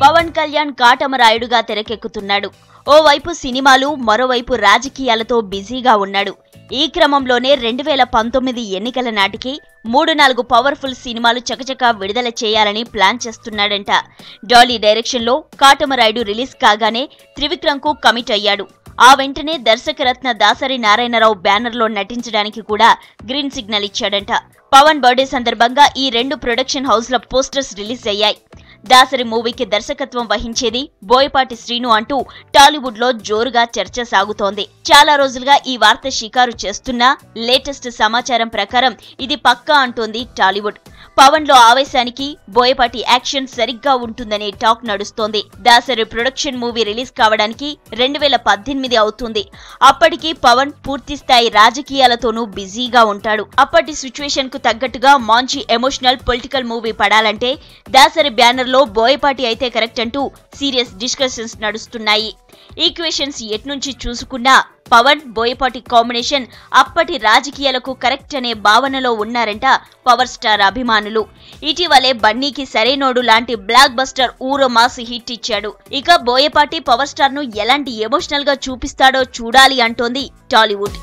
పవన్ కళ్యాణ్ కాటమరాయుడుగా తెరకెక్కుతున్నాడు. ఓవైపు సినిమాలు, మరోవైపు రాజకీయాలతో బిజీగా ఉన్నాడు. ఈ క్రమంలోనే 2019 ఎన్నికల నాటికి 3-4 పవర్ఫుల్ సినిమాలు చకచకా విడుదల చేయాలని ప్లాన్ చేస్తున్నాడంట. డాలీ డైరెక్షన్లో కాటమరాయుడు రిలీజ్ కాగానే త్రివిక్రమ్కు కమిట్ అయ్యాడు. ఆ వెంటనే దర్శకరత్న దాసరి నారాయణరావు బ్యానర్లో నటించడానికి కూడా గ్రీన్ సిగ్నల్ ఇచ్చాడంట. పవన్ బర్త్డే సందర్భంగా ఈ 2 ప్రొడక్షన్ హౌస్ల పోస్టర్స్ రిలీజ్ అయ్యాయి. దాసరి మూవీకి దర్శకత్వం వహించేది బోయపాటి శ్రీను అంటూ టాలీవుడ్ లో జోరుగా చర్చ సాగుతోంది. చాలా రోజులుగా ఈ వార్త షికారు చేస్తున్నా లేటెస్ట్ సమాచారం ప్రకారం ఇది పక్కా అంటోంది టాలీవుడ్. పవన్ లో ఆవేశానికి బోయపాటి యాక్షన్ సరిగ్గా ఉంటుందనే టాక్ నడుస్తోంది. దాసరి ప్రొడక్షన్ మూవీ రిలీజ్ కావడానికి 2018 అవుతుంది. అప్పటికి పవన్ పూర్తిస్థాయి రాజకీయాలతోనూ బిజీగా ఉంటాడు. అప్పటి సిచ్యువేషన్ కు తగ్గట్టుగా మంచి ఎమోషనల్ పొలిటికల్ మూవీ పడాలంటే దాసరి బ్యానర్ లో బోయపాటి అయితే కరెక్ట్ అంటూ సీరియస్ డిస్కషన్స్ నడుస్తున్నాయి. ఈక్వేషన్స్ ఎట్నుంచి చూసుకున్నా పవన్ బోయపాటి కాంబినేషన్ అప్పటి రాజకీయాలకు కరెక్ట్ అనే భావనలో ఉన్నారంట పవర్ స్టార్ అభిమానులు. ఇటీవలే బన్నీకి సరైనోడు లాంటి బ్లాక్ బస్టర్ ఊరో మాస్ హిట్ ఇచ్చాడు. ఇక బోయపాటి పవర్ స్టార్ ను ఎలాంటి ఎమోషనల్ గా చూపిస్తాడో చూడాలి అంటోంది టాలీవుడ్.